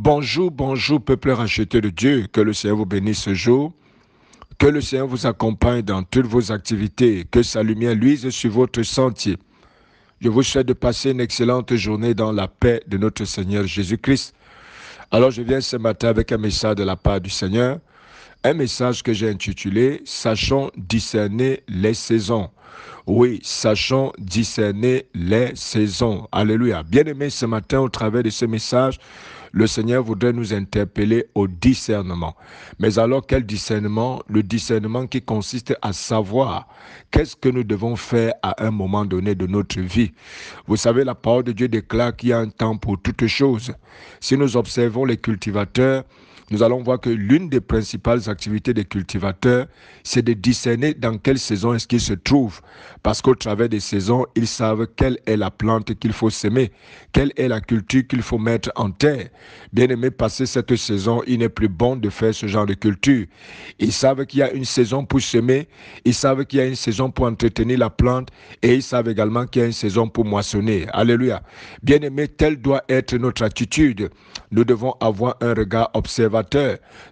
Bonjour, bonjour, peuple racheté de Dieu. Que le Seigneur vous bénisse ce jour. Que le Seigneur vous accompagne dans toutes vos activités. Que sa lumière luise sur votre sentier. Je vous souhaite de passer une excellente journée dans la paix de notre Seigneur Jésus-Christ. Alors, je viens ce matin avec un message de la part du Seigneur. Un message que j'ai intitulé « Sachons discerner les saisons ». Oui, sachons discerner les saisons. Alléluia. Bien-aimés, ce matin, au travers de ce message, le Seigneur voudrait nous interpeller au discernement. Mais alors, quel discernement? Le discernement qui consiste à savoir qu'est-ce que nous devons faire à un moment donné de notre vie. Vous savez, la parole de Dieu déclare qu'il y a un temps pour toutes choses. Si nous observons les cultivateurs, nous allons voir que l'une des principales activités des cultivateurs, c'est de discerner dans quelle saison est-ce qu'ils se trouvent. Parce qu'au travers des saisons, ils savent quelle est la plante qu'il faut s'aimer, quelle est la culture qu'il faut mettre en terre. Bien aimé, passer cette saison, il n'est plus bon de faire ce genre de culture. Ils savent qu'il y a une saison pour semer, ils savent qu'il y a une saison pour entretenir la plante et ils savent également qu'il y a une saison pour moissonner. Alléluia. Bien aimé, telle doit être notre attitude. Nous devons avoir un regard observateur.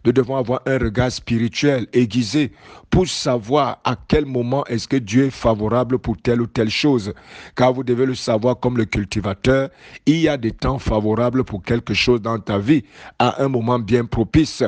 Nous devons avoir un regard spirituel aiguisé pour savoir à quel moment est-ce que Dieu est favorable pour telle ou telle chose. Car vous devez le savoir comme le cultivateur, il y a des temps favorables pour quelque chose dans ta vie, à un moment bien propice.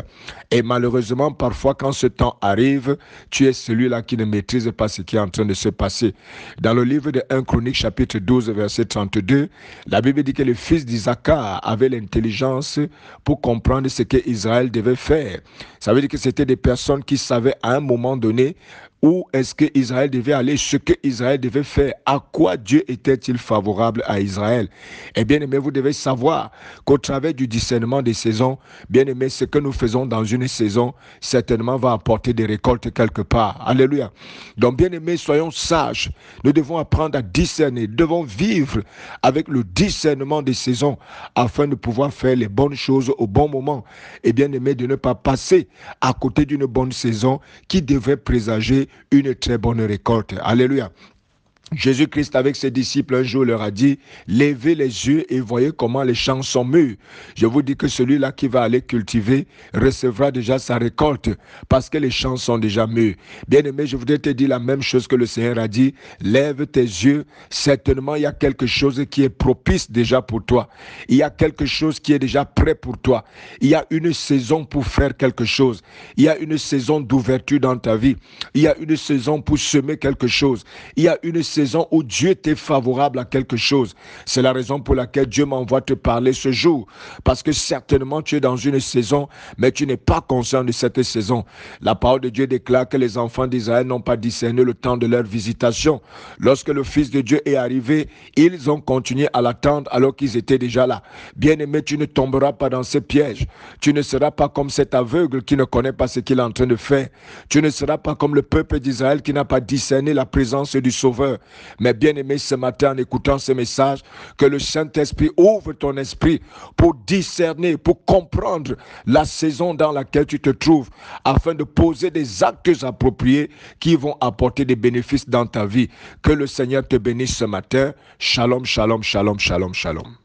Et malheureusement, parfois, quand ce temps arrive, tu es celui-là qui ne maîtrise pas ce qui est en train de se passer. Dans le livre de 1 Chronique, chapitre 12, verset 32, la Bible dit que le fils d'Isaacar avait l'intelligence pour comprendre ce que Israël devait faire. Ça veut dire que c'était des personnes qui savaient à un moment donné où est-ce que Israël devait aller, ce que Israël devait faire, à quoi Dieu était-il favorable à Israël. Et bien aimé, vous devez savoir qu'au travers du discernement des saisons, bien aimé, ce que nous faisons dans une saison, certainement va apporter des récoltes quelque part. Alléluia. Donc bien aimé, soyons sages. Nous devons apprendre à discerner, nous devons vivre avec le discernement des saisons afin de pouvoir faire les bonnes choses au bon moment. Et bien aimé, de ne pas passer à côté d'une bonne saison qui devrait présager une très bonne récolte. Alléluia. Jésus-Christ avec ses disciples un jour leur a dit, levez les yeux et voyez comment les champs sont mûrs. Je vous dis que celui-là qui va aller cultiver recevra déjà sa récolte parce que les champs sont déjà mûrs. Bien-aimé, je voudrais te dire la même chose que le Seigneur a dit, lève tes yeux, certainement il y a quelque chose qui est propice déjà pour toi. Il y a quelque chose qui est déjà prêt pour toi. Il y a une saison pour faire quelque chose. Il y a une saison d'ouverture dans ta vie. Il y a une saison pour semer quelque chose. Il y a une saison où Dieu t'est favorable à quelque chose. C'est la raison pour laquelle Dieu m'envoie te parler ce jour. Parce que certainement tu es dans une saison, mais tu n'es pas conscient de cette saison. La parole de Dieu déclare que les enfants d'Israël n'ont pas discerné le temps de leur visitation. Lorsque le Fils de Dieu est arrivé, ils ont continué à l'attendre alors qu'ils étaient déjà là. Bien-aimé, tu ne tomberas pas dans ce piège. Tu ne seras pas comme cet aveugle qui ne connaît pas ce qu'il est en train de faire. Tu ne seras pas comme le peuple d'Israël qui n'a pas discerné la présence du Sauveur. Mais bien aimé, ce matin, en écoutant ce message, que le Saint-Esprit ouvre ton esprit pour discerner, pour comprendre la saison dans laquelle tu te trouves, afin de poser des actes appropriés qui vont apporter des bénéfices dans ta vie. Que le Seigneur te bénisse ce matin. Shalom, shalom, shalom, shalom, shalom.